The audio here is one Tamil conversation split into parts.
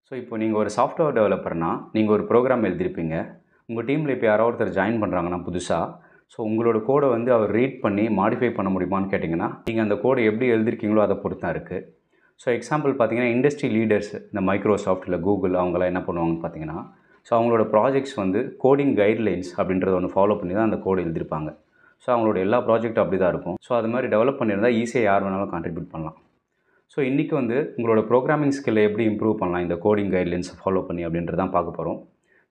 ஸோ இப்போ நீங்கள் ஒரு சாஃப்ட்வேர் டெவலப்பர்னா நீங்கள் ஒரு ப்ரோக்ராம் எழுதியிருப்பீங்க. உங்கள் டீமில் இப்போ யாரோ ஒருத்தர் ஜாயின் பண்ணுறாங்கன்னா புதுசாக, ஸோ உங்களோட கோடை வந்து அவர் ரீட் பண்ணி மாடிஃபை பண்ண முடியுமான்னு கேட்டிங்கன்னா, நீங்கள் அந்த கோடை எப்படி எழுதிருக்கீங்களோ அதை பொறுத்து தான் இருக்குது. ஸோ எக்ஸாம்பிள் பார்த்தீங்கன்னா, இண்டஸ்ட்ரி லீடர்ஸ் இந்த மைக்ரோசாஃப்ட் இல்லை கூகுள் அவங்களாம் என்ன பண்ணுவாங்கன்னு பார்த்தீங்கன்னா, ஸோ அவங்களோட ப்ராஜெக்ட்ஸ் வந்து கோடிங் கைட்லைன்ஸ் அப்படின்றத ஒன்று ஃபாலோ பண்ணி தான் அந்த கோடு எழுதியிருப்பாங்க. ஸோ அவங்களோட எல்லா ப்ராஜெக்ட்டும் அப்படி தான் இருக்கும். ஸோ அது மாதிரி டெவலப் பண்ணியிருந்தால் ஈஸியாக யார் வேணாலும் கான்ட்ரிபியூட் பண்ணலாம். ஸோ இன்றைக்கி வந்து உங்களோட ப்ரோக்ராமிங் ஸ்கில்லை எப்படி இம்ப்ரூவ் பண்ணலாம் இந்த கோடிங் கைட்லைன்ஸ் ஃபாலோ பண்ணி அப்படின்றது தான் பார்க்க போகிறோம்.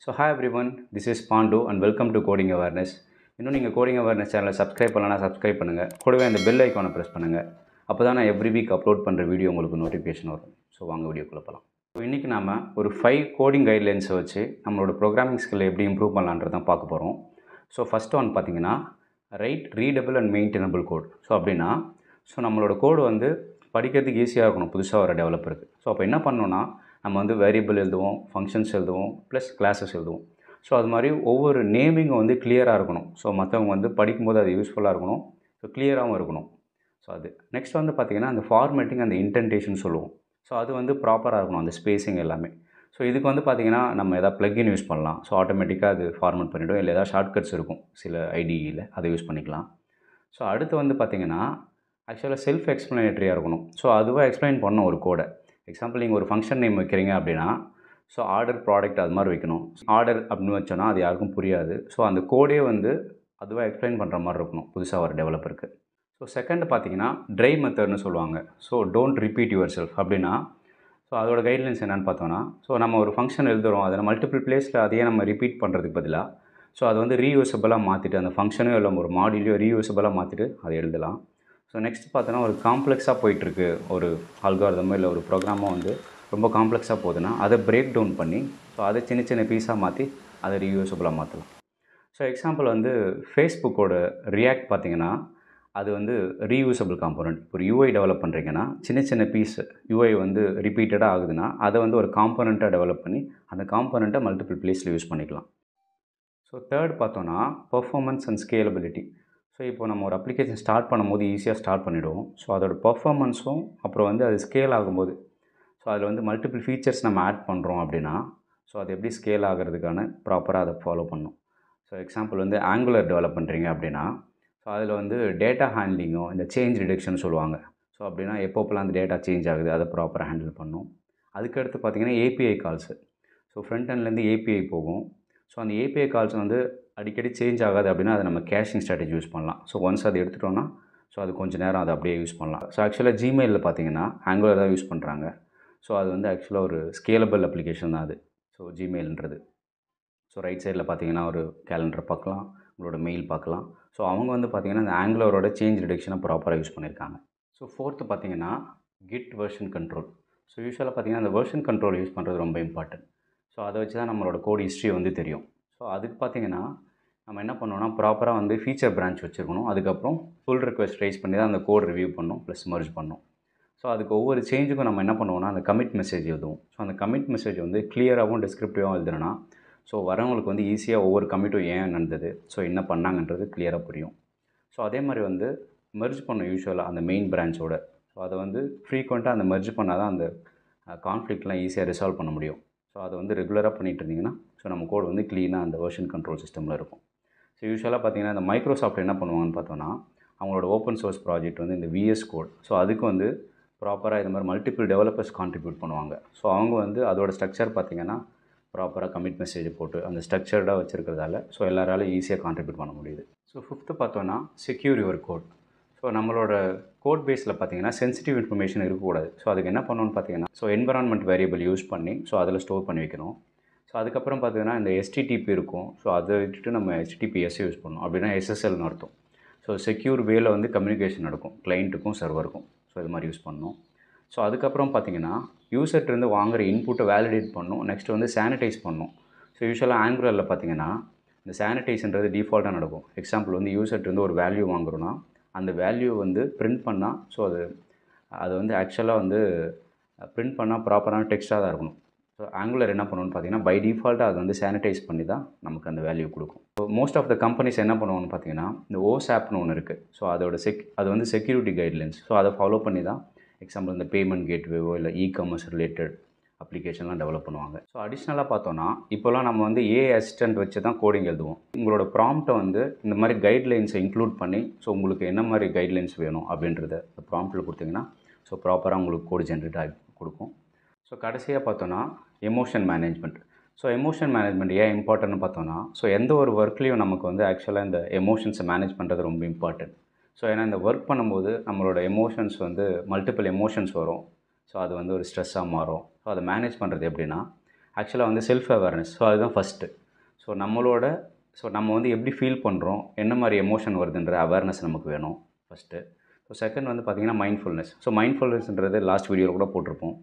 So hi everyone, this is Pandu and welcome to coding awareness. இன்னும் நீங்கள் கோடிங் அவேர்னஸ் சேனலை சப்ஸ்கிரைப் பண்ணலன்னா சப்ஸ்கிரைப் பண்ணுங்கள். கூடவே அந்த பெல் ஐக்கானை ப்ரெஸ் பண்ணுங்கள். அப்போ தான் நான் எவ்ரி வீக் அப்லோட் பண்ணுற வீடியோ உங்களுக்கு நோட்டிஃபிகேஷன் வரும். ஸோ வாங்க வீடியோக்குள்ளே போகலாம். ஸோ இன்றைக்கி நாம் ஒரு 5 கோடிங் கைட்லைன்ஸை வச்சு நம்மளோட ப்ரோக்ராமிங் ஸ்கில்லை எப்படி இம்ப்ரூவ் பண்ணலான்றது தான் பார்க்க போகிறோம். ஸோ ஃபஸ்ட் ஒன் பார்த்தீங்கன்னா, write readable and maintainable code. So அப்படின்னா நம்மளோட கோடு வந்து படிக்கிறதுக்கு ஈஸியாக இருக்கணும் புதுசாக வர டெவலப்பருக்கு. ஸோ அப்போ என்ன பண்ணணும்னா, நம்ம வந்து வேரியபிள் எழுதுவோம், ஃபங்க்ஷன்ஸ் எழுதுவோம், ப்ளஸ் கிளாஸஸ் எழுதுவோம். ஸோ அது மாதிரி ஒவ்வொரு நேமிங்கும் வந்து கிளியராக இருக்கணும். ஸோ மற்றவங்க வந்து படிக்கும்போது அது யூஸ்ஃபுல்லாக இருக்கணும். ஸோ கிளியராகவும் இருக்கணும். ஸோ அது நெக்ஸ்ட் வந்து பார்த்திங்கன்னா, அந்த ஃபார்மேட்டிங் அந்த இன்டென்டேஷன் சொல்லுவோம். ஸோ அது வந்து ப்ராப்பராக இருக்கணும், அந்த ஸ்பேஸிங் எல்லாமே. ஸோ இதுக்கு வந்து பார்த்திங்கன்னா, நம்ம எதாவது ப்ளக்இன் யூஸ் பண்ணலாம். ஸோ ஆட்டோமேட்டிக்காக அது ஃபார்மேட் பண்ணிவிடும். இல்லை ஏதாவது ஷார்ட்கட்ஸ் இருக்கும் சில ஐடியில், அதை யூஸ் பண்ணிக்கலாம். ஸோ அடுத்து வந்து பார்த்திங்கன்னா, ஆக்சுவலாக செல்ஃப் எக்ஸ்ப்ளனேட்டரியாக இருக்கணும். ஸோ அதுவாக எக்ஸ்பிளைன் பண்ணணும் ஒரு கோடை. எக்ஸாம்பிள் நீங்கள் ஒரு ஃபங்க்ஷன் நேம் வைக்கிறீங்க அப்படின்னா, ஸோ ஆர்டர் ப்ராடக்ட் அது மாதிரி வைக்கணும். ஆர்டர் அப்படின்னு வச்சோன்னா அது யாருக்கும் புரியாது. ஸோ அந்த கோடே வந்து அதுவாக எக்ஸ்பிளைன் பண்ணுற மாதிரி இருக்கணும் புதுசாக வர டெவலப்பருக்கு. ஸோ செகண்ட் பார்த்தீங்கன்னா, ட்ரை மெத்தட்னு சொல்லுவாங்க. So don't repeat your self அப்படின்னா, ஸோ அதோட கைட்லைன்ஸ் என்னென்னு பார்த்தோன்னா, ஸோ நம்ம ஒரு ஃபங்க்ஷன் எழுதுகிறோம், அதில் மல்டிபிள் பிளேஸில் அதையே நம்ம ரிப்பீட் பண்ணுறதுக்கு பதிலாக, ஸோ அதை வந்து ரீயூசபிளாக மாற்றிட்டு அந்த ஃபங்க்ஷனோ இல்லை ஒரு மாடியூலையோ ரீயூசபிளாக மாற்றிட்டு அதை எழுதலாம். ஸோ நெக்ஸ்ட் பார்த்தோன்னா, ஒரு காம்ப்ளெக்ஸாக போயிட்டுருக்கு ஒரு அல்காரிதமோ இல்லை ஒரு ப்ரோக்ராமோ வந்து ரொம்ப காம்ப்ளெக்ஸாக போகுதுன்னா, அதை பிரேக் டவுன் பண்ணி ஸோ அதை சின்ன சின்ன பீஸாக மாற்றி அதை ரீயூசபிளாக மாற்றலாம். ஸோ எக்ஸாம்பிள் வந்து ஃபேஸ்புக்கோட ரியாக்ட் பார்த்திங்கன்னா, அது வந்து ரீயூசபிள் காம்போனன்ட். ஒரு யூஐ டெவலப் பண்ணுறீங்கன்னா, சின்ன சின்ன பீஸ் யூஐ வந்து ரிப்பீட்டடாக ஆகுதுன்னா, அதை வந்து ஒரு காம்போனண்ட்டாக டெவலப் பண்ணி அந்த காம்போனண்ட்டை மல்டிபிள் பிளேஸில் யூஸ் பண்ணிக்கலாம். ஸோ தேர்ட் பார்த்தோன்னா, பெர்ஃபார்மன்ஸ் அண்ட் ஸ்கேலபிலிட்டி. ஸோ இப்போ நம்ம ஒரு அப்ளிகேஷன் ஸ்டார்ட் பண்ணும்போது ஈஸியாக ஸ்டார்ட் பண்ணிவிடுவோம். ஸோ அதோட பெர்ஃபார்மன்ஸும் அப்புறம் வந்து அது ஸ்கேல் ஆகும்போது, ஸோ அதில் வந்து மல்டிபிள் ஃபீச்சர்ஸ் நம்ம ஆட் பண்ணுறோம் அப்படின்னா, ஸோ அது எப்படி ஸ்கேல் ஆகிறதுக்கான ப்ராப்பராக அதை ஃபாலோ பண்ணணும். ஸோ எக்ஸாம்பிள் வந்து ஆங்குலர் டெவலப் பண்ணுறீங்க அப்படின்னா, ஸோ அதில் வந்து டேட்டா ஹேண்ட்லிங்கோ இந்த சேஞ்ச் ரிடக்ஷன் சொல்லுவாங்க. ஸோ அப்படின்னா எப்போப்பெல்லாம் அந்த டேட்டா சேஞ்ச் ஆகுது அதை ப்ராப்பராக ஹேண்டில் பண்ணணும். அதுக்கடுத்து பார்த்திங்கன்னா, ஏபிஐ கால்ஸு. ஸோ ஃப்ரண்ட் எண்ட்லேருந்து ஏபிஐ போகும். ஸோ அந்த ஏபிஐ கால்ஸ் வந்து அடிக்கடி சேஞ்ச் ஆகாது அப்படின்னா, அதை நம்ம கேஷிங் ஸ்ட்ராட்டஜி யூஸ் பண்ணலாம். ஸோ ஒன்ஸ் அதை எடுத்துட்டோன்னா, ஸோ அது கொஞ்சம் நேரம் அதை அப்படியே யூஸ் பண்ணலாம். ஸோ ஆக்சுவலாக ஜிமெயிலில் பார்த்திங்கன்னா ஆங்குலர் தான் யூஸ் பண்ணுறாங்க. ஸோ அது வந்து ஆக்சுவலாக ஒரு ஸ்கேலபிள் அப்ளிகேஷன் தான் அது. ஸோ ஜிமெயில்ன்றது. ஸோ ரைட் சைடில் பார்த்திங்கன்னா ஒரு கேலண்டர் பார்க்கலாம், உங்களோட மெயில் பார்க்கலாம். ஸோ அவங்க வந்து பார்த்திங்கன்னா இந்த ஆங்குலரோட சேஞ்ச் ரிடக்ஷனை ப்ராப்பராக யூஸ் பண்ணியிருக்காங்க. ஸோ ஃபோர்த்து பார்த்திங்கன்னா, கிட் வெர்ஷன் கண்ட்ரோல். ஸோ யூஸ்வலாக பார்த்திங்கன்னா அந்த வெர்ஷன் கண்ட்ரோல் யூஸ் பண்ணுறது ரொம்ப இம்பார்ட்டன்ட். ஸோ அதை வச்சு தான் நம்மளோட கோட் ஹிஸ்ட்ரி வந்து தெரியும். ஸோ அதுக்கு பார்த்திங்கன்னா நம்ம என்ன பண்ணோம்னா, ப்ராப்பராக வந்து ஃபீச்சர் பிரான்ச் வச்சுருக்கணும். அதுக்கப்புறம் புல் ரிக்வெஸ்ட் ரைஸ் பண்ணி தான் அந்த கோட் ரிவ்யூ பண்ணணும், ப்ளஸ் மர்ஜ் பண்ணணும். ஸோ அதுக்கு ஒவ்வொரு சேஞ்சுக்கும் நம்ம என்ன பண்ணுவோம்னா, அந்த கமிட் மெசேஜ் எழுதுவோம். ஸோ அந்த கமிட் மெசேஜ் வந்து கிளியராகவும் டிஸ்கிரிப்டிவாகவும் எழுதுனா, ஸோ வரவங்களுக்கு வந்து ஈஸியாக ஒவ்வொரு கமிட்டும் ஏன் நடந்தது, ஸோ என்ன பண்ணாங்கன்றது கிளியராக புரியும். ஸோ அதே மாதிரி வந்து மெர்ஜ் பண்ணணும் யூஸ்வலாக அந்த மெயின் பிரான்ச்சோட. ஸோ அதை வந்து ஃப்ரீக்வெண்ட்டாக அந்த மெர்ஜ் பண்ணால் தான் அந்த கான்ஃப்ளிக்ட்லாம் ஈஸியாக ரிசால்வ் பண்ண முடியும். ஸோ அதை வந்து ரெகுலராக பண்ணிகிட்டு இருந்தீங்கன்னா, ஸோ நம்ம கோட் வந்து க்ளீனாக அந்த வெர்ஷன் கண்ட்ரோல் சிஸ்டமில் இருக்கும். ஸோ யூஸ்வலாக பார்த்திங்கன்னா, இந்த மைக்ரோசாஃப்ட் என்ன பண்ணுவாங்கன்னு பார்த்தோன்னா, அவங்களோட ஓப்பன் சோர்ஸ் ப்ராஜெக்ட் வந்து இந்த விஎஸ் கோட். ஸோ அதுக்கு வந்து ப்ராப்பராக இது மாதிரி மல்டிபிள் டெவலப்பர்ஸ் கான்ட்ரிபியூட் பண்ணுவாங்க. ஸோ அவங்க வந்து அதோட ஸ்ட்ரக்சர் பார்த்திங்கன்னா ப்ராப்பராக கமிட் மெசேஜ் போட்டு அந்த ஸ்ட்ரக்சர்டாக வச்சுருக்கிறதால ஸோ எல்லாராலும் ஈஸியாக கான்ட்ரிபியூட் பண்ண முடியுது. ஸோ ஃபிஃப்த்து பார்த்தோன்னா, செக்யூர் யுவர் கோட். ஸோ நம்மளோட கோட் பேஸில் பார்த்திங்கன்னா சென்சிட்டிவ் இன்ஃபர்மேஷன் இருக்கக்கூடாது. ஸோ அதுக்கு என்ன பண்ணணும்னு பார்த்திங்கன்னா, ஸோ என்விரான்மெண்ட் வேரியபிள் யூஸ் பண்ணி ஸோ அதில் ஸ்டோர் பண்ணி வைக்கணும். ஸோ அதுக்கப்புறம் பார்த்திங்கன்னா இந்த எஸ்டிடிபி இருக்கும். ஸோ அதை விட்டுட்டு நம்ம HTTPS யூஸ் பண்ணணும். அப்படின்னா SSLன்னு அர்த்தம். ஸோ செக்யூர் வேல வந்து கம்யூனிகேஷன் நடக்கும் கிளைண்ட்டுக்கும் சர்வருக்கும். ஸோ இது மாதிரி யூஸ் பண்ணணும். ஸோ அதுக்கப்புறம் பார்த்திங்கன்னா, யூசர்கிட்டருந்து வாங்குகிற இன்புட்டை வேலிடேட் பண்ணணும். நெக்ஸ்ட் வந்து சானிடைஸ் பண்ணணும். ஸோ யூஸ்வலாக ஆங்குலரில் பார்த்திங்கன்னா இந்த சானிடைஸ்ன்றது டிஃபால்ட்டாக நடக்கும். எக்ஸாம்பிள் வந்து யூசர்கிட்டருந்து ஒரு வேல்யூ வாங்குறோன்னா, அந்த வேல்யூ வந்து பிரிண்ட் பண்ணால் ஸோ அது வந்து ஆக்சுவலாக வந்து பிரிண்ட் பண்ணால் ப்ராப்பரான டெக்ஸ்ட்டாக தான் இருக்கணும். ஸோ ஆங்குலர் என்ன பண்ணணும்னு பார்த்திங்கன்னா, பை டிஃபால்ட்டாக அது வந்து சானிடைஸ் பண்ணி தான் நமக்கு அந்த வேல்யூ கொடுக்கும். So most of the companies என்ன பண்ணுவாங்கன்னு பார்த்திங்கன்னா, இந்த OSAPனு ஒன்று இருக்குது. ஸோ அதோட அது வந்து செக்யூரிட்டி கைட்லைன்ஸ். ஸோ அதை ஃபாலோ பண்ணி தான் எக்ஸாம்பிள் இந்த பேமெண்ட் கேட்வேவோ இல்லை இ-காமர்ஸ் ரிலேட்டட் அப்ளிகேஷன்லாம் டெவலப் பண்ணுவாங்க. ஸோ அடிஷ்னலாக பார்த்தோன்னா இப்போலாம் நம்ம வந்து ஏஐ அசிஸ்டன்ட் வச்சு தான் கோடிங் எழுதுவோம். உங்களோட ப்ராம்ப்ட்டை வந்து இந்த மாதிரி கைட்லைன்ஸை இன்க்ளூட் பண்ணி ஸோ உங்களுக்கு என்ன மாதிரி கைட்லைன்ஸ் வேணும் அப்படின்றத ப்ராம்ப்ட்டில் கொடுத்தீங்கன்னா ஸோ ப்ராப்பராக உங்களுக்கு கோடு ஜென்ரேட் ஆகி கொடுக்கும். ஸோ கடைசியாக பார்த்தோன்னா emotion management. So emotion management ஏன் இம்பார்ட்டன்ட்னு பார்த்தோன்னா ஸோ எந்த ஒரு ஒர்க்லேயும் நமக்கு வந்து ஆக்சுவலாக இந்த எமோஷன்ஸை மேனேஜ் பண்ணுறது ரொம்ப இம்பார்ட்டன்ட். ஸோ ஏன்னா இந்த ஒர்க் பண்ணும்போது நம்மளோட எமோஷன்ஸ் வந்து மல்டிபிள் எமோஷன்ஸ் வரும். ஸோ அது வந்து ஒரு ஸ்ட்ரெஸ்ஸாக மாறும். ஸோ அதை மேனேஜ் பண்ணுறது எப்படின்னா ஆக்சுவலாக வந்து செல்ஃப் அவேர்னஸ். ஸோ அதுதான் ஃபஸ்ட்டு. ஸோ நம்ம வந்து எப்படி ஃபீல் பண்ணுறோம், என்ன மாதிரி எமோஷன் வருதுன்ற அவேர்னஸ் நமக்கு வேணும் ஃபஸ்ட்டு. ஸோ செகண்ட் வந்து பார்த்திங்கன்னா மைண்ட்ஃபுல்னஸ். ஸோ மைண்ட்ஃபுல்னஸ்ன்றது லாஸ்ட் வீடியோவில் கூட போட்டிருப்போம்.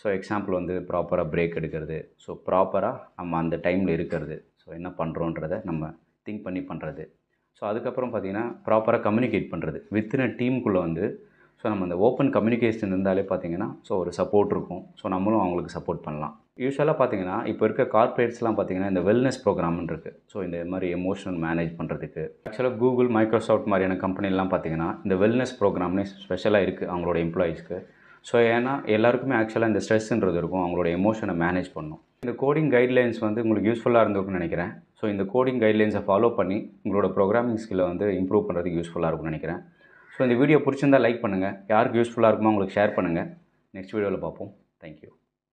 ஸோ எக்ஸாம்பிள் வந்து ப்ராப்பராக பிரேக் எடுக்கிறது, ஸோ ப்ராப்பராக நம்ம அந்த டைமில் இருக்கிறது, ஸோ என்ன பண்ணுறோன்றதை நம்ம திங்க் பண்ணி பண்ணுறது. ஸோ அதுக்கப்புறம் பார்த்திங்கன்னா ப்ராப்பராக கம்யூனிகேட் பண்ணுறது வித்தின் டீமுக்குள்ளே வந்து. ஸோ நம்ம அந்த ஓப்பன் கம்யூனிகேஷன் இருந்தாலே பார்த்திங்கன்னா ஸோ ஒரு சப்போர்ட் இருக்கும். ஸோ நம்மளும் அவங்களுக்கு சப்போர்ட் பண்ணலாம். யூஸ்வலாக பார்த்திங்கன்னா இப்போ இருக்க கார்ப்பரேட்ஸ்லாம் பார்த்திங்கன்னா இந்த வெல்னஸ் ப்ரோக்ராம்னு இருக்குது. ஸோ இந்த மாதிரி எமோஷனல் மேனேஜ் பண்ணுறதுக்கு ஆக்சுவலாக கூகுள், மைக்ரோசாஃப்ட் மாதிரியான கம்பெனிலாம் பார்த்திங்கன்னா இந்த வெல்னஸ் ப்ரோக்ராம்னே ஸ்பெஷலாக இருக்குது அவங்களோட எம்ப்ளாயீஸ்க்கு. ஸோ ஏன்னா எல்லாருக்குமே ஆக்சுவலாக இந்த ஸ்ட்ரெஸ்ன்றது இருக்கும், அவங்களோட எமோஷனை மேனேஜ் பண்ணணும். இந்த கோடிங் கைட்லைன்ஸ் வந்து உங்களுக்கு யூஸ்ஃபுல்லாக இருந்திருக்குன்னு நினைக்கிறேன். ஸோ இந்த கோடிங் கைட்லைன்ஸை ஃபாலோ பண்ணி உங்களோட ப்ரோக்ராமிங் ஸ்கில்லை வந்து இம்ப்ரூவ் பண்ணுறதுக்கு யூஸ்ஃபுல்லாக இருக்கும்னு நினைக்கிறேன். ஸோ இந்த வீடியோ பிடிச்சிருந்தால் லைக் பண்ணுங்கள், யாருக்கு யூஸ்ஃபுல்லாக இருக்குமோ உங்களுக்கு ஷேர் பண்ணுங்கள். நெக்ஸ்ட் வீடியோவில் பார்ப்போம். தேங்க்யூ.